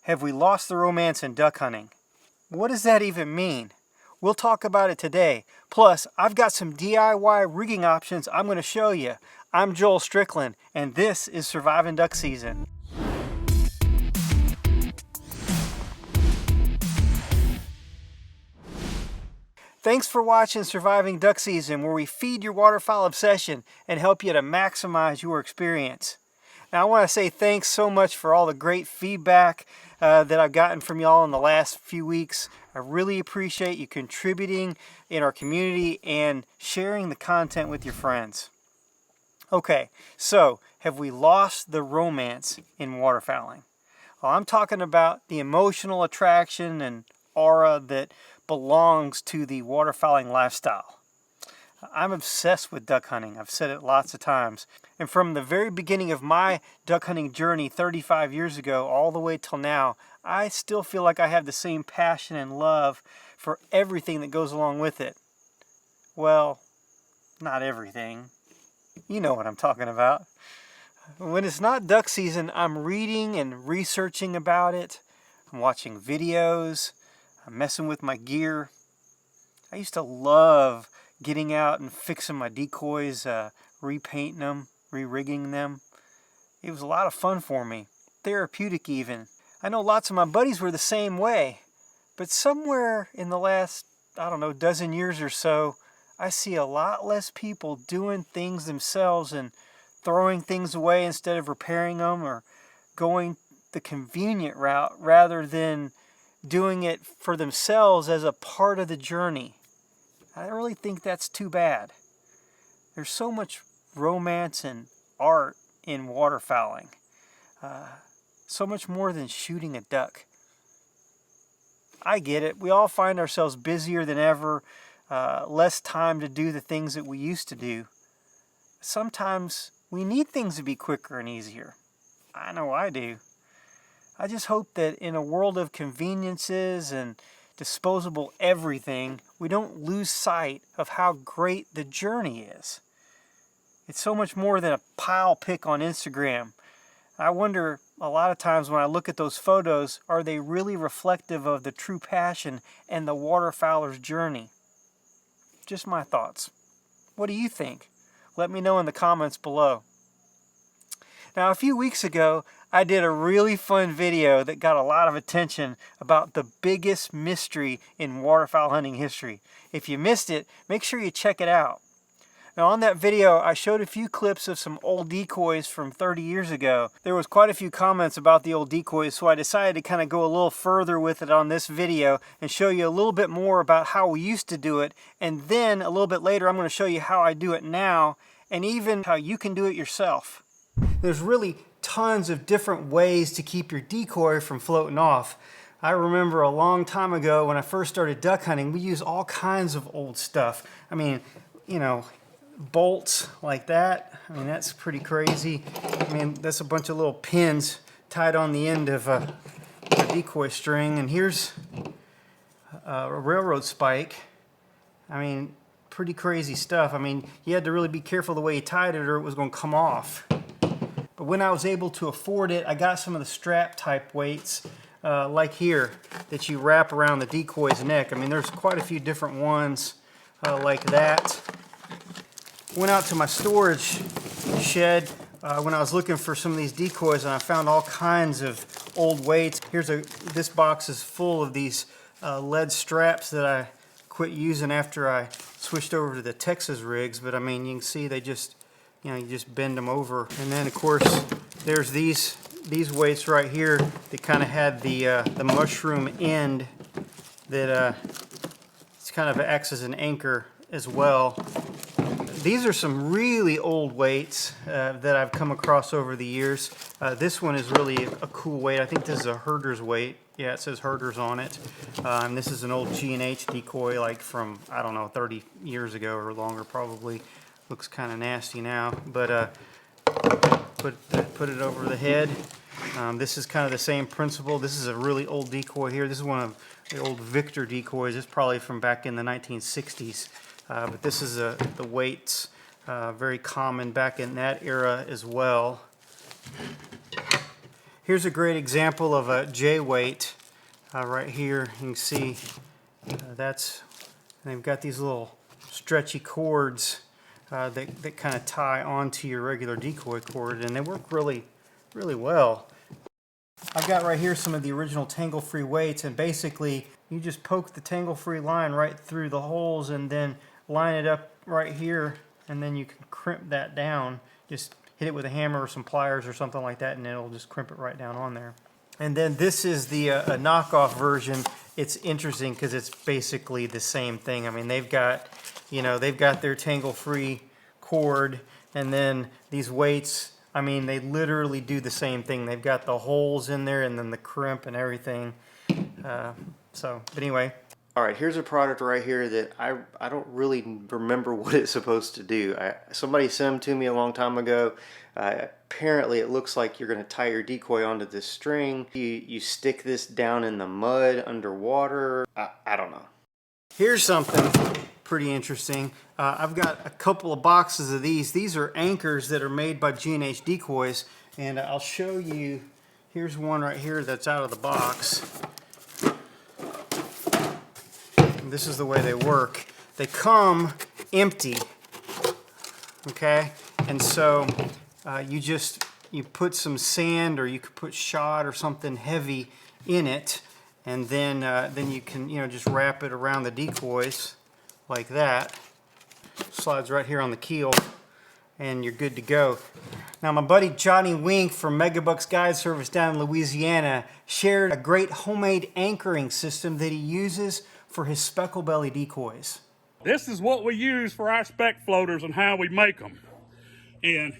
Have we lost the romance in duck hunting? What does that even mean? We'll talk about it today. Plus, I've got some DIY rigging options I'm going to show you. I'm Joel Strickland, and this is Surviving Duck Season. Thanks for watching Surviving Duck Season, where we feed your waterfowl obsession and help you to maximize your experience. Now, I want to say thanks so much for all the great feedback that I've gotten from y'all in the last few weeks. I really appreciate you contributing in our community and sharing the content with your friends. Okay, so have we lost the romance in waterfowling? Well, I'm talking about the emotional attraction and aura that belongs to the waterfowling lifestyle. I'm obsessed with duck hunting. I've said it lots of times. And from the very beginning of my duck hunting journey 35 years ago all the way till now, I still feel like I have the same passion and love for everything that goes along with it. Well, not everything. You know what I'm talking about. When it's not duck season, I'm reading and researching about it. I'm watching videos. I'm messing with my gear. I used to love getting out and fixing my decoys, repainting them, re-rigging them. It was a lot of fun for me, therapeutic even. I know lots of my buddies were the same way, but somewhere in the last, dozen years or so, I see a lot less people doing things themselves and throwing things away instead of repairing them, or going the convenient route rather than doing it for themselves as a part of the journey. I really think that's too bad. There's so much romance and art in waterfowling. So much more than shooting a duck. I get it. We all find ourselves busier than ever, less time to do the things that we used to do. Sometimes we need things to be quicker and easier. I know I do. I just hope that in a world of conveniences and disposable everything, we don't lose sight of how great the journey is. It's so much more than a pile pic on Instagram. I wonder a lot of times when I look at those photos, are they really reflective of the true passion and the waterfowler's journey? Just my thoughts. What do you think? Let me know in the comments below. Now, a few weeks ago, I did a really fun video that got a lot of attention about the biggest mystery in waterfowl hunting history. If you missed it, make sure you check it out. Now, on that video, I showed a few clips of some old decoys from 30 years ago. There was quite a few comments about the old decoys, so I decided to kind of go a little further with it on this video and show you a little bit more about how we used to do it. And then a little bit later, I'm going to show you how I do it now, and even how you can do it yourself. There's really tons of different ways to keep your decoy from floating off. I remember a long time ago when I first started duck hunting, we used all kinds of old stuff. I mean, bolts like that. I mean, that's pretty crazy. I mean, that's a bunch of little pins tied on the end of a decoy string. And here's a railroad spike. I mean, pretty crazy stuff. I mean, you had to really be careful the way you tied it or it was going to come off. But when I was able to afford it, I got some of the strap type weights like here that you wrap around the decoy's neck. I mean, there's quite a few different ones like that. Went out to my storage shed when I was looking for some of these decoys, and I found all kinds of old weights. This box is full of these lead straps that I quit using after I switched over to the Texas rigs. But I mean, you can see they just, you just bend them over. And then of course there's these weights right here that kind of had the mushroom end that it's kind of acts as an anchor as well. These are some really old weights that I've come across over the years. This one is really a cool weight. I think this is a herder's weight. Yeah, it says herders on it. And this is an old G&H decoy, like from, 30 years ago or longer probably. Looks kind of nasty now, but put it over the head. This is kind of the same principle. This is a really old decoy here. This is one of the old Victor decoys. It's probably from back in the 1960s. But this is the weights, very common back in that era as well. Here's a great example of a J weight right here. You can see they've got these little stretchy cords that kind of tie onto your regular decoy cord, and they work really, really well. I've got right here some of the original tangle-free weights, and basically you just poke the tangle-free line right through the holes and then line it up right here, and then you can crimp that down. Just hit it with a hammer or some pliers or something like that, and it'll just crimp it right down on there. And then this is the a knockoff version. It's interesting because it's basically the same thing. I mean, they've got their tangle-free cord, and then these weights, I mean, they literally do the same thing. They've got the holes in there and then the crimp and everything. But anyway. All right, here's a product right here that I don't really remember what it's supposed to do. Somebody sent them to me a long time ago. Apparently it looks like you're going to tie your decoy onto this string. You stick this down in the mud underwater. I don't know. Here's something pretty interesting. I've got a couple of boxes of these. These are anchors that are made by G&H Decoys, and I'll show you. Here's one right here that's out of the box. And this is the way they work. They come empty, okay? And so you put some sand, or you could put shot or something heavy in it, and then you can just wrap it around the decoys like that. Slides right here on the keel, and you're good to go. Now, my buddy Johnny Wink from Megabucks Guide Service down in Louisiana shared a great homemade anchoring system that he uses for his speckle belly decoys. This is what we use for our speck floaters and how we make them. And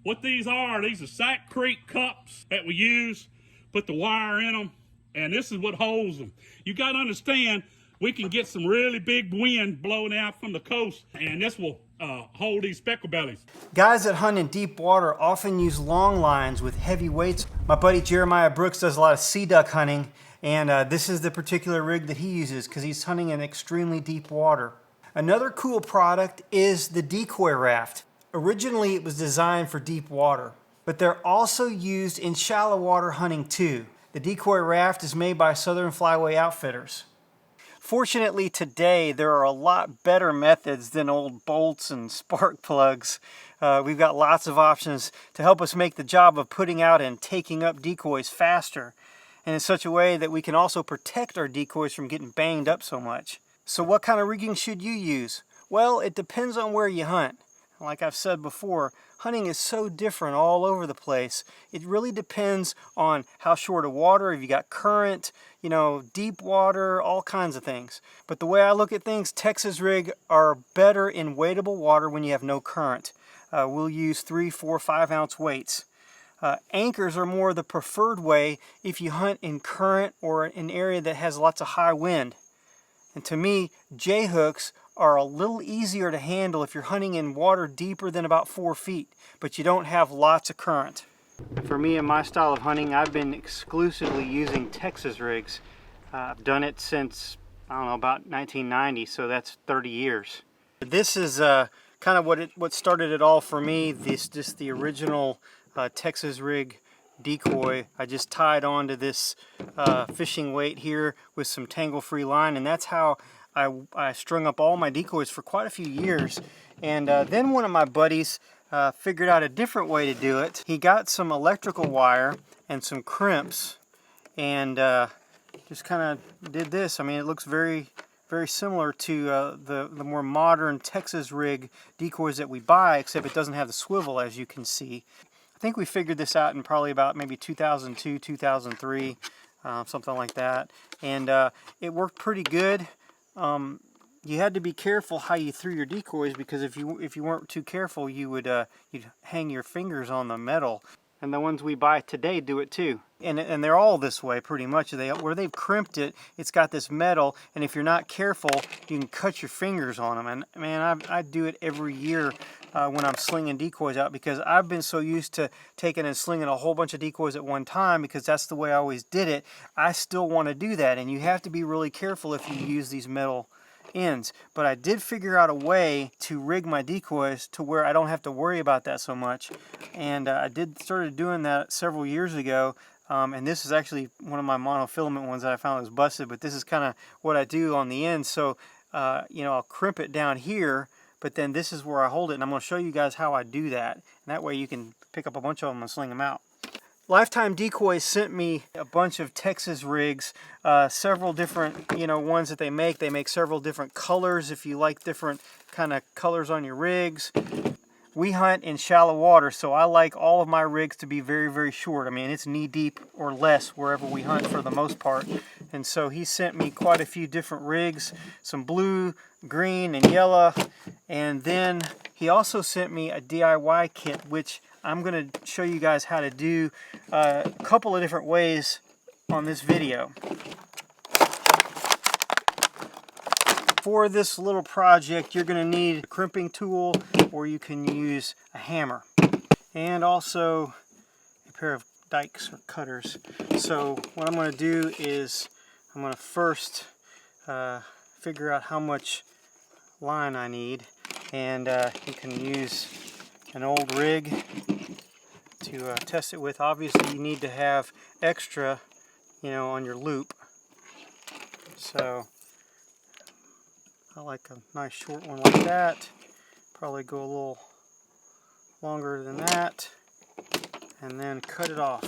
what these are Sack Creek cups that we use, put the wire in them, and this is what holds them. You got to understand, we can get some really big wind blowing out from the coast, and this will hold these speckle bellies. Guys that hunt in deep water often use long lines with heavy weights. My buddy Jeremiah Brooks does a lot of sea duck hunting, and this is the particular rig that he uses because he's hunting in extremely deep water. Another cool product is the decoy raft. Originally it was designed for deep water, but they're also used in shallow water hunting too. The decoy raft is made by Southern Flyway Outfitters. Fortunately today there are a lot better methods than old bolts and spark plugs. We've got lots of options to help us make the job of putting out and taking up decoys faster, and in such a way that we can also protect our decoys from getting banged up so much. So what kind of rigging should you use? Well, it depends on where you hunt. Like I've said before, hunting is so different all over the place. It really depends on how short of water, if you got current, deep water, all kinds of things. But the way I look at things, Texas rig are better in weightable water when you have no current. We'll use 3, 4, 5 ounce weights. Anchors are more the preferred way if you hunt in current or an area that has lots of high wind. And to me, J-hooks are a little easier to handle if you're hunting in water deeper than about 4 feet, but you don't have lots of current. For me and my style of hunting, I've been exclusively using Texas rigs. I've done it since, I don't know, about 1990, so that's 30 years. This is kind of what started it all for me. Just the original Texas rig decoy. I just tied onto this fishing weight here with some tangle-free line, and that's how I strung up all my decoys for quite a few years. And then one of my buddies figured out a different way to do it. He got some electrical wire and some crimps, and just kind of did this. I mean, it looks very, very similar to the more modern Texas rig decoys that we buy, except it doesn't have the swivel, as you can see. I think we figured this out in probably about maybe 2002, 2003, something like that. And it worked pretty good. You had to be careful how you threw your decoys, because if you weren't too careful, you'd hang your fingers on the metal. And the ones we buy today do it too. And they're all this way pretty much. Where they've crimped it, it's got this metal, and if you're not careful, you can cut your fingers on them. And man, I do it every year when I'm slinging decoys out, because I've been so used to taking and slinging a whole bunch of decoys at one time, because that's the way I always did it. I still want to do that, and you have to be really careful if you use these metal ends. But I did figure out a way to rig my decoys to where I don't have to worry about that so much, and I started doing that several years ago. And this is actually one of my monofilament ones that I found was busted, but this is kind of what I do on the end. So, you know, I'll crimp it down here, but then this is where I hold it, and I'm going to show you guys how I do that. And that way you can pick up a bunch of them and sling them out. Lifetime Decoys sent me a bunch of Texas rigs, several different, you know, ones that they make. They make several different colors if you like different kind of colors on your rigs. We hunt in shallow water, so I like all of my rigs to be very, very short. I mean, it's knee deep or less wherever we hunt for the most part. And so he sent me quite a few different rigs, some blue, green, and yellow. And then he also sent me a DIY kit, which I'm going to show you guys how to do a couple of different ways on this video. For this little project, you're going to need a crimping tool, or you can use a hammer, and also a pair of dikes or cutters. So what I'm going to do is I'm going to first figure out how much line I need, and you can use an old rig to test it with. Obviously you need to have extra, you know, on your loop. So I like a nice short one like that. Probably go a little longer than that, and then cut it off.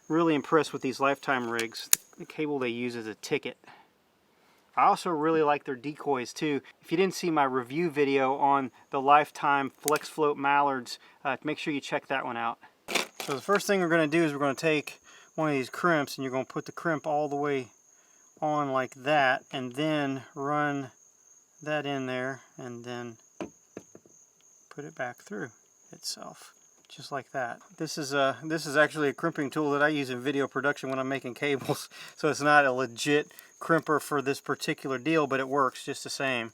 Really impressed with these Lifetime rigs. The cable they use is a ticket. I also really like their decoys too. If you didn't see my review video on the Lifetime Flex Float Mallards, make sure you check that one out. So the first thing we're going to do is we're going to take one of these crimps, and you're going to put the crimp all the way on like that, and then run that in there, and then put it back through itself, just like that. This is actually a crimping tool that I use in video production when I'm making cables, so it's not a legit crimper for this particular deal, but it works just the same.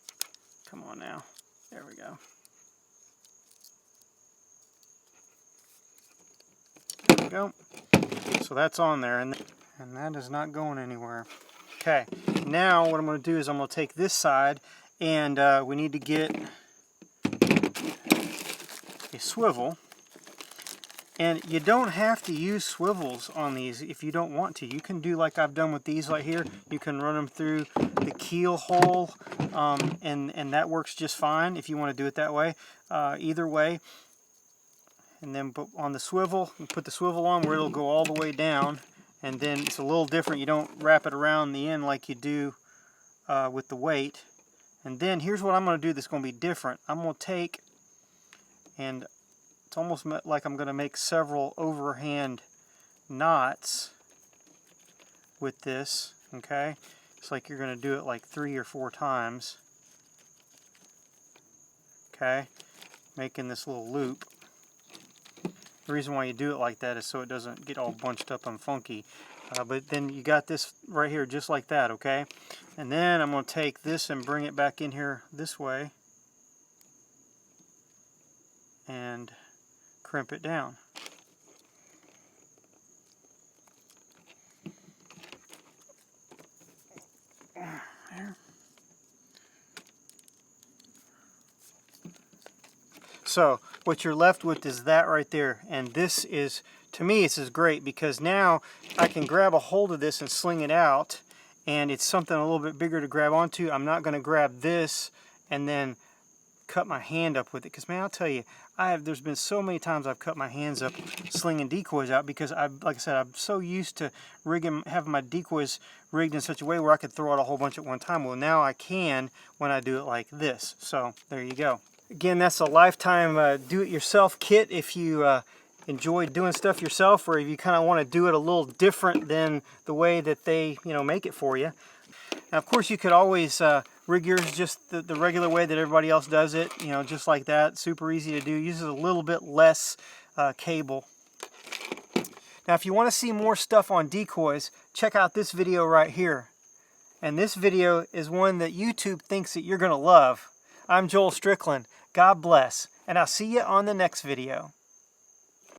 Come on now, there we go. There we go. So that's on there, and that is not going anywhere. Okay, now what I'm going to do is I'm going to take this side, and we need to get a swivel. And you don't have to use swivels on these if you don't want to. You can do like I've done with these right here. You can run them through the keel hole, and that works just fine if you want to do it that way. Either way. And then on the swivel, you put the swivel on where it'll go all the way down. And then it's a little different. You don't wrap it around the end like you do with the weight. And then here's what I'm going to do that's going to be different. I'm going to take, and it's almost like I'm going to make several overhand knots with this, okay? It's like you're going to do it like 3 or 4 times, okay? Making this little loop. The reason why you do it like that is so it doesn't get all bunched up and funky. But then you got this right here just like that, okay? And then I'm going to take this and bring it back in here this way and crimp it down. There. So what you're left with is that right there, and this is, to me, this is great because now I can grab a hold of this and sling it out, and it's something a little bit bigger to grab onto. I'm not going to grab this and then cut my hand up with it, because man, I'll tell you, there's been so many times I've cut my hands up slinging decoys out because like I said, I'm so used to having my decoys rigged in such a way where I could throw out a whole bunch at one time. Well, now I can when I do it like this. So there you go. Again, that's a Lifetime do-it-yourself kit if you enjoy doing stuff yourself, or if you kind of want to do it a little different than the way that they, you know, make it for you. Now, of course, you could always rig yours just the regular way that everybody else does it, you know, just like that. Super easy to do. Uses a little bit less cable. Now, if you want to see more stuff on decoys, check out this video right here. And this video is one that YouTube thinks that you're going to love. I'm Joel Strickland. God bless, and I'll see you on the next video.